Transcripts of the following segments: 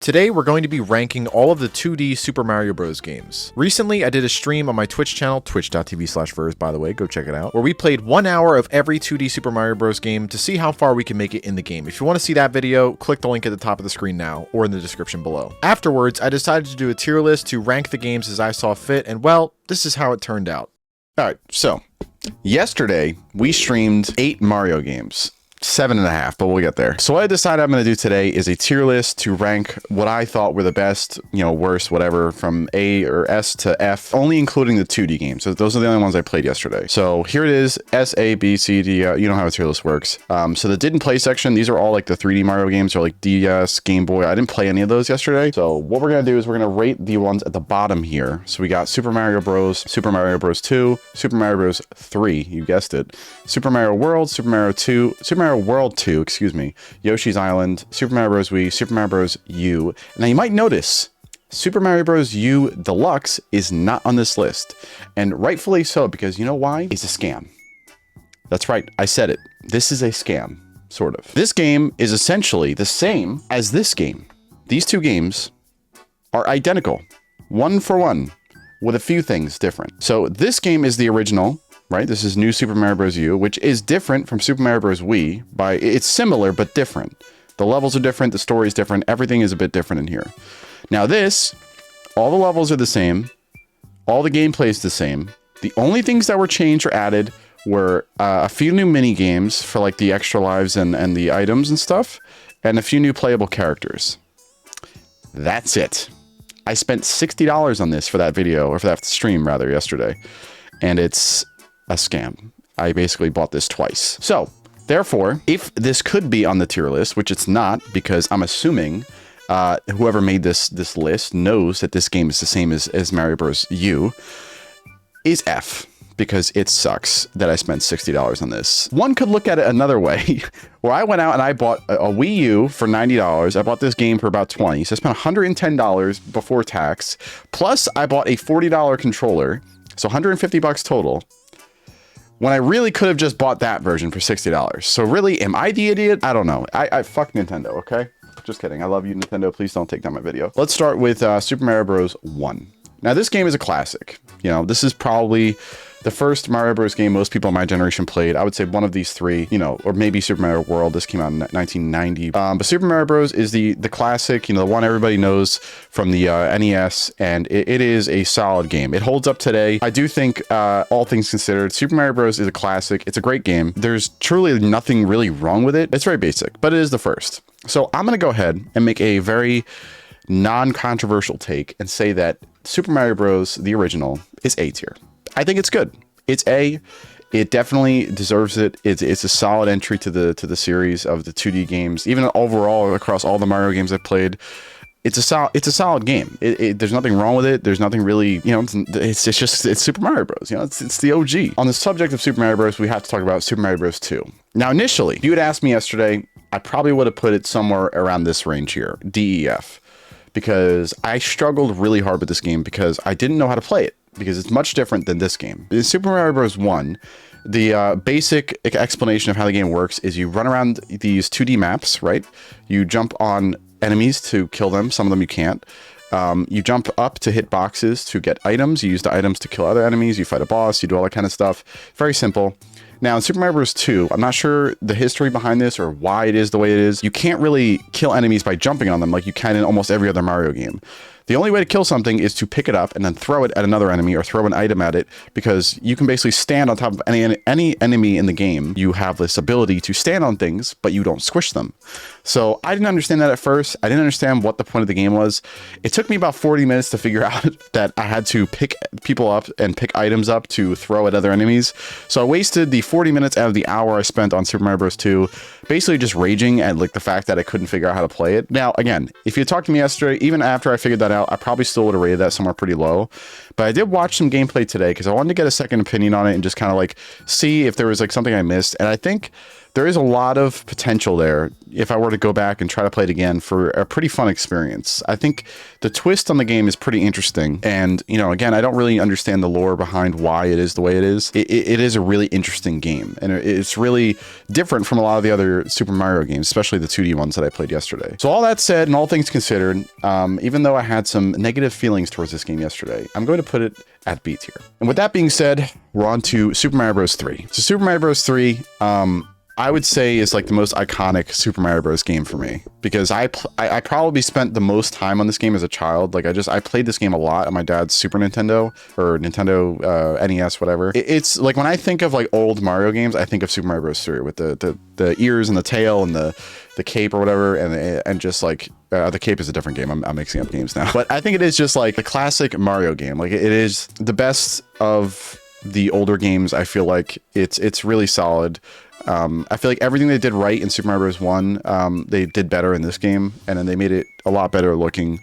Today, we're going to be ranking all of the 2D Super Mario Bros. Games. Recently, I did a stream on my Twitch channel, twitch.tv/Vurze, by the way, go check it out, where we played 1 hour of every 2D Super Mario Bros. Game to see how far we can make it in the game. If you want to see that video, click the link at the top of the screen now, or in the description below. Afterwards, I decided to do a tier list to rank the games as I saw fit, and well, this is how it turned out. Alright, so, yesterday, we streamed 8 Mario games. 7.5, but we'll get there. So what I decided I'm going to do today is a tier list to rank what I thought were the best, worst, whatever, from A or S to F, only including the 2D games. So those are the only ones I played yesterday. So here it is, S, A, B, C, D, you know how a tier list works. So the didn't play section, these are all like the 3D Mario games, or like DS, Game Boy. I didn't play any of those yesterday. So what we're going to do is we're going to rate the ones at the bottom here. So we got Super Mario Bros, Super Mario Bros 2, Super Mario Bros 3, you guessed it, Super Mario World, Super Mario 2, Super Mario World 2, excuse me, Yoshi's Island, Super Mario Bros. Wii, Super Mario Bros. U. Now you might notice Super Mario Bros. U Deluxe is not on this list, and rightfully so, because you know why? It's a scam. That's right, I said it. This is a scam, sort of. This game is essentially the same as this game. These two games are identical, one for one, with a few things different. So this game is the original, right? This is New Super Mario Bros. U, which is different from Super Mario Bros. Wii. It's similar, but different. The levels are different, the story is different, everything is a bit different in here. Now this, all the levels are the same, all the gameplay is the same. The only things that were changed or added were a few new mini games for like the extra lives and the items and stuff, and a few new playable characters. That's it. I spent $60 on this for that video, or for that stream rather, yesterday, and it's a scam. I basically bought this twice. So therefore, if this could be on the tier list, which it's not, because I'm assuming whoever made this list knows that this game is the same as Mario Bros. U, is F, because it sucks that I spent $60 on this. One could look at it another way, where I went out and I bought a Wii U for $90. I bought this game for about $20, so I spent $110 before tax, plus I bought a $40 controller, so $150 total, when I really could have just bought that version for $60. So really, am I the idiot? I don't know. I fuck Nintendo, okay? Just kidding. I love you, Nintendo. Please don't take down my video. Let's start with Super Mario Bros. 1. Now, this game is a classic. This is probably the first Mario Bros. Game most people in my generation played. I would say one of these three, or maybe Super Mario World. This came out in 1990. But Super Mario Bros. Is the classic, the one everybody knows from the NES, and it is a solid game. It holds up today. I do think, all things considered, Super Mario Bros. Is a classic. It's a great game. There's truly nothing really wrong with it. It's very basic, but it is the first. So I'm going to go ahead and make a very non-controversial take and say that Super Mario Bros. The original is A tier. I think it's good. It's A. It definitely deserves it. It's a solid entry to the series of the 2D games. Even overall across all the Mario games I've played, it's a solid game. There's nothing wrong with it. There's nothing really, it's Super Mario Bros. It's the OG. On the subject of Super Mario Bros, we have to talk about Super Mario Bros 2. Now, initially, if you had asked me yesterday, I probably would have put it somewhere around this range here, D, E, F, because I struggled really hard with this game because I didn't know how to play it, because it's much different than this game. In Super Mario Bros. 1, the basic explanation of how the game works is you run around these 2D maps, right? You jump on enemies to kill them. Some of them you can't. You jump up to hit boxes to get items. You use the items to kill other enemies. You fight a boss. You do all that kind of stuff. Very simple. Now, in Super Mario Bros. 2, I'm not sure the history behind this or why it is the way it is. You can't really kill enemies by jumping on them like you can in almost every other Mario game. The only way to kill something is to pick it up and then throw it at another enemy, or throw an item at it, because you can basically stand on top of any enemy in the game. You have this ability to stand on things, but you don't squish them. So I didn't understand that at first. I didn't understand what the point of the game was. It took me about 40 minutes to figure out that I had to pick people up and pick items up to throw at other enemies. So I wasted the 40 minutes out of the hour I spent on Super Mario Bros. 2 basically just raging at like the fact that I couldn't figure out how to play it. Now, again, if you talked to me yesterday, even after I figured that out, I probably still would have rated that somewhere pretty low. But I did watch some gameplay today because I wanted to get a second opinion on it and just kind of like see if there was like something I missed. And I think there is a lot of potential there if I were to go back and try to play it again for a pretty fun experience. I think the twist on the game is pretty interesting. And, you know, again, I don't really understand the lore behind why it is the way it is. It is a really interesting game, and it's really different from a lot of the other Super Mario games, especially the 2D ones that I played yesterday. So all that said, and all things considered, even though I had some negative feelings towards this game yesterday, I'm going to put it at B tier. And with that being said, we're on to Super Mario Bros. 3. So Super Mario Bros. 3, I would say is like the most iconic Super Mario Bros. Game for me, because I probably spent the most time on this game as a child. Like I played this game a lot on my dad's Super Nintendo or Nintendo NES, whatever. It's like when I think of like old Mario games, I think of Super Mario Bros. 3 with the ears and the tail and the cape or whatever, and just like the cape is a different game. I'm mixing up games now, but I think it is just like the classic Mario game. Like it is the best of the older games. I feel like it's really solid. I feel like everything they did right in Super Mario Bros. 1, they did better in this game, and then they made it a lot better looking,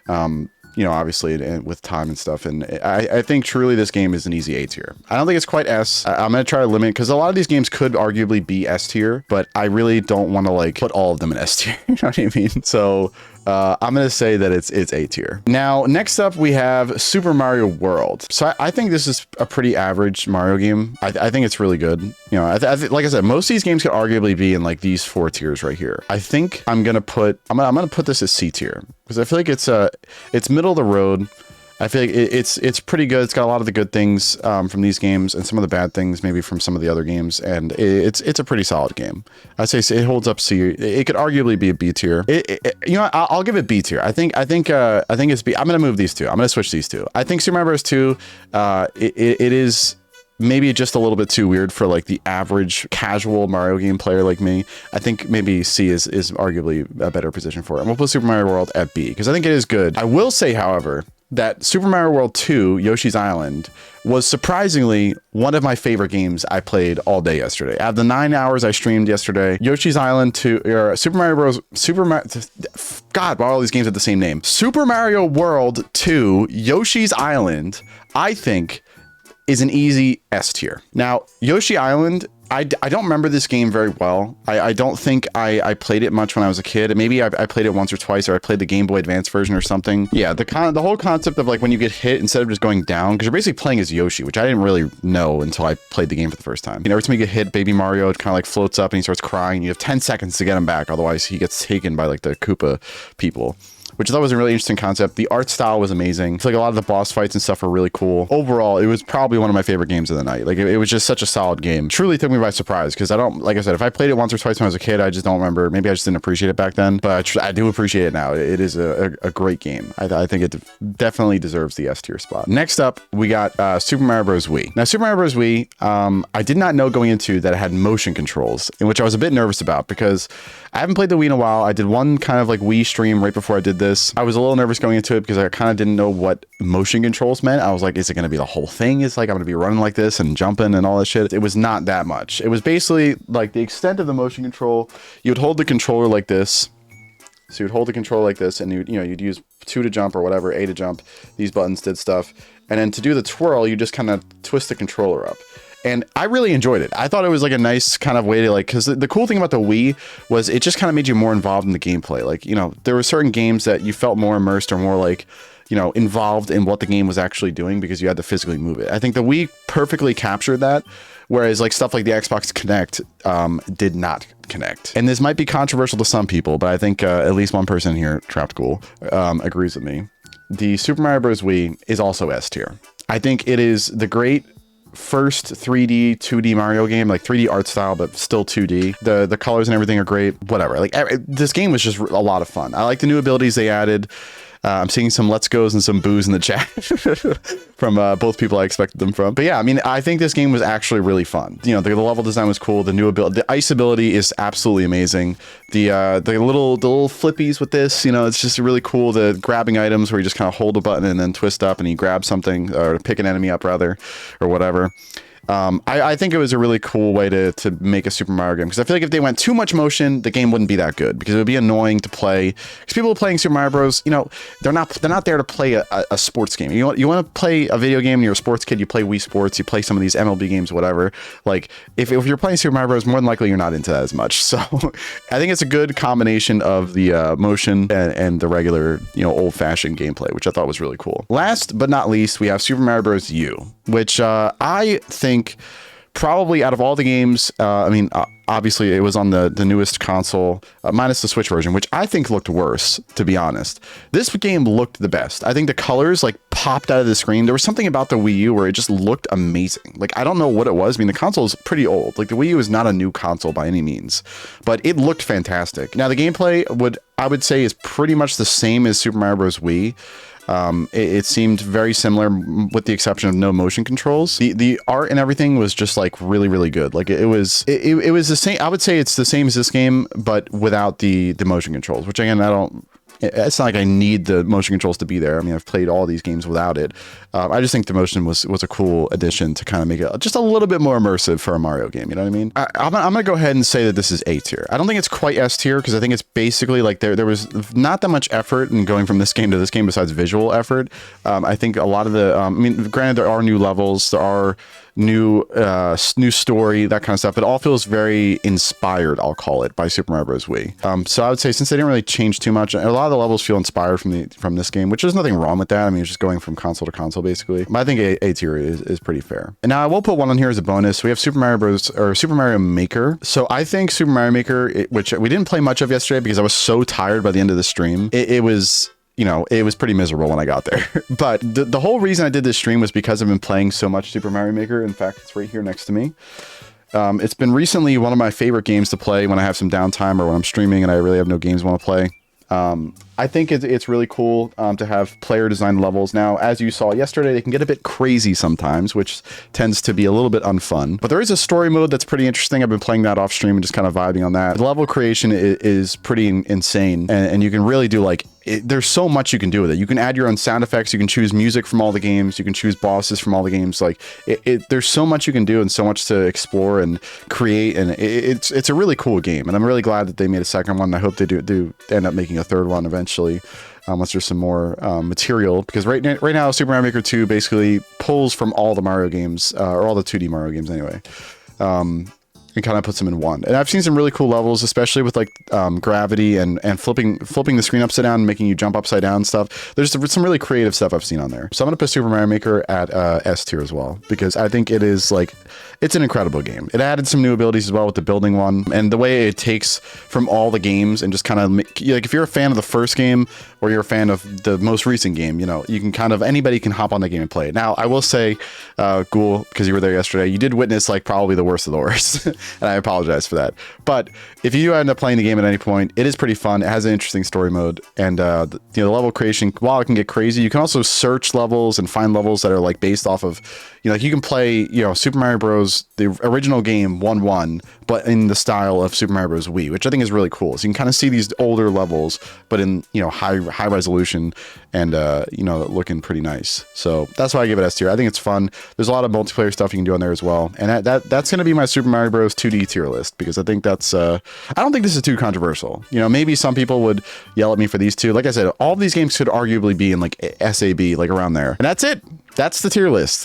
you know, obviously with time and stuff. And I think truly this game is an easy A tier. I don't think it's quite S. I'm going to try to limit, because a lot of these games could arguably be S tier, but I really don't want to like put all of them in S tier. You know what I mean? So I'm going to say that it's A tier. Now, next up, we have Super Mario World. So I think this is a pretty average Mario game. I think it's really good. You know, like I said, most of these games could arguably be in like these 4 tiers right here. I think I'm going to put this as C tier, because I feel like it's middle of the road. I feel like it's pretty good. It's got a lot of the good things from these games, and some of the bad things maybe from some of the other games. And it's a pretty solid game. I'd say it holds up C. It could arguably be a B tier. You know, I'll give it B tier. I think it's B. I'm gonna move these two. I'm gonna switch these two. I think Super Mario Bros. 2. It is maybe just a little bit too weird for like the average casual Mario game player like me. I think maybe C is arguably a better position for it. And we'll put Super Mario World at B, because I think it is good. I will say, however, that Super Mario World 2, Yoshi's Island, was surprisingly one of my favorite games I played all day yesterday. Out of the 9 hours I streamed yesterday, Yoshi's Island 2, or Super Mario Bros. God, why all these games have the same name? Super Mario World 2, Yoshi's Island, I think is an easy S tier. Now, Yoshi Island, I don't remember this game very well. I don't think I played it much when I was a kid. Maybe I played it once or twice, or I played the Game Boy Advance version or something. Yeah, the whole concept of like when you get hit, instead of just going down, because you're basically playing as Yoshi, which I didn't really know until I played the game for the first time. You know, every time you get hit, Baby Mario kind of like floats up and he starts crying. You have 10 seconds to get him back, otherwise he gets taken by like the Koopa people, which I thought was a really interesting concept. The art style was amazing. It's like a lot of the boss fights and stuff were really cool. Overall, it was probably one of my favorite games of the night. Like it was just such a solid game. Truly took me by surprise, because like I said, if I played it once or twice when I was a kid, I just don't remember. Maybe I just didn't appreciate it back then, but I do appreciate it now. It is a great game. I think it definitely deserves the S tier spot. Next up, we got Super Mario Bros. Wii. Now, Super Mario Bros. Wii, I did not know going into that it had motion controls, in which I was a bit nervous about, because I haven't played the Wii in a while. I did one kind of like Wii stream right before I did this. I was a little nervous going into it because I kind of didn't know what motion controls meant. I was like, is it going to be the whole thing? It's like I'm going to be running like this and jumping and all that shit. It was not that much. It was basically like the extent of the motion control. You would hold the controller like this. So you'd hold the controller like this, and you'd use 2 to jump or whatever, A to jump. These buttons did stuff. And then to do the twirl, you just kind of twist the controller up. And I really enjoyed it. I thought it was like a nice kind of way to like, because the cool thing about the Wii was it just kind of made you more involved in the gameplay. Like, you know, there were certain games that you felt more immersed or more like, you know, involved in what the game was actually doing, because you had to physically move it. I think the Wii perfectly captured that, whereas like stuff like the Xbox Connect did not connect. And this might be controversial to some people, but I think at least one person here, Trapped Cool, agrees with me. The Super Mario Bros. Wii is also S tier. I think it is the great first 3D 2D Mario game, like 3D art style but still 2D. The colors and everything are great. Whatever, like this game was just a lot of fun. I like the new abilities they added. I'm seeing some let's goes and some boos in the chat from both people I expected them from. But yeah, I mean, I think this game was actually really fun. You know, the level design was cool. The new ability, the ice ability is absolutely amazing. The little flippies with this, you know, it's just really cool. The grabbing items where you just kind of hold a button and then twist up and you grab something, or pick an enemy up rather, or whatever. I think it was a really cool way to make a Super Mario game, because I feel like if they went too much motion, the game wouldn't be that good, because it would be annoying to play. Because people playing Super Mario Bros, you know, they're not there to play a sports game. You want to play a video game and you're a sports kid, you play Wii Sports, you play some of these MLB games, whatever. Like if you're playing Super Mario Bros, more than likely you're not into that as much. So I think it's a good combination of the motion and the regular, you know, old-fashioned gameplay, which I thought was really cool. Last but not least, we have Super Mario Bros. U, which I think probably out of all the games, I mean, obviously it was on the newest console, minus the Switch version, which I think looked worse, to be honest. This game looked the best. I think the colors like popped out of the screen. There was something about the Wii U where it just looked amazing. Like, I don't know what it was. I mean, the console is pretty old. Like, the Wii U is not a new console by any means, but it looked fantastic. Now, the gameplay I would say is pretty much the same as Super Mario Bros. Wii. It seemed very similar, with the exception of no motion controls. The art and everything was just like really, really good. Like it was the same. I would say it's the same as this game, but without the motion controls, which again, it's not like I need the motion controls to be there. I mean, I've played all these games without it. I just think the motion was a cool addition to kind of make it just a little bit more immersive for a Mario game. You know what I mean? I'm going to go ahead and say that this is A tier. I don't think it's quite S tier, because I think it's basically like there was not that much effort in going from this game to this game besides visual effort. I think a lot of the, I mean, granted, there are new levels, there are new story, that kind of stuff. It all feels very inspired, I'll call it, by Super Mario Bros. Wii. So I would say, since they didn't really change too much, a lot of the levels feel inspired from this game, which there's nothing wrong with that. I mean, it's just going from console to console, basically. But I think A tier is pretty fair. And now I will put one on here as a bonus. We have Super Mario Bros. Or Super Mario Maker. So I think Super Mario Maker, which we didn't play much of yesterday because I was so tired by the end of the stream, it was, you know, it was pretty miserable when I got there. But the whole reason I did this stream was because I've been playing so much Super Mario Maker. In fact, it's right here next to me. It's been recently one of my favorite games to play when I have some downtime or when I'm streaming and I really have no games I want to play. I think it's really cool to have player designed levels. Now, as you saw yesterday, they can get a bit crazy sometimes, which tends to be a little bit unfun. But there is a story mode that's pretty interesting. I've been playing that off stream and just kind of vibing on that. The level creation is pretty insane, and you can really do like, there's so much you can do with it. You can add your own sound effects. You can choose music from all the games. You can choose bosses from all the games. Like there's so much you can do and so much to explore and create. And it's a really cool game. And I'm really glad that they made a second one. I hope they do end up making a third one eventually, once there's some more material. Because right now, Super Mario Maker 2 basically pulls from all the Mario games, or all the 2D Mario games anyway. And kind of puts them in one. And I've seen some really cool levels, especially with like gravity and flipping the screen upside down and making you jump upside down and stuff. There's some really creative stuff I've seen on there. So I'm gonna put Super Mario Maker at S tier as well, because I think it is like, it's an incredible game. It added some new abilities as well with the building one, and the way it takes from all the games and just kind of like, if you're a fan of the first game or you're a fan of the most recent game, you know, you can kind of, anybody can hop on that game and play it. Now, I will say, Ghoul, because you were there yesterday, you did witness like probably the worst of the worst. And I apologize for that. But if you end up playing the game at any point, it is pretty fun. It has an interesting story mode, and the level creation, while it can get crazy, you can also search levels and find levels that are like based off of, you know, like you can play, you know, Super Mario Bros. The original game 1-1, but in the style of Super Mario Bros. Wii, which I think is really cool. So you can kind of see these older levels, but in, you know, high resolution and you know, looking pretty nice. So that's why I give it S tier. I think it's fun. There's a lot of multiplayer stuff you can do on there as well, and that's going to be my Super Mario Bros. 2D tier list, because I think that's I don't think this is too controversial. You know, maybe some people would yell at me for these two. Like I said, all of these games could arguably be in like SAB, like around there. And that's it. That's the tier list.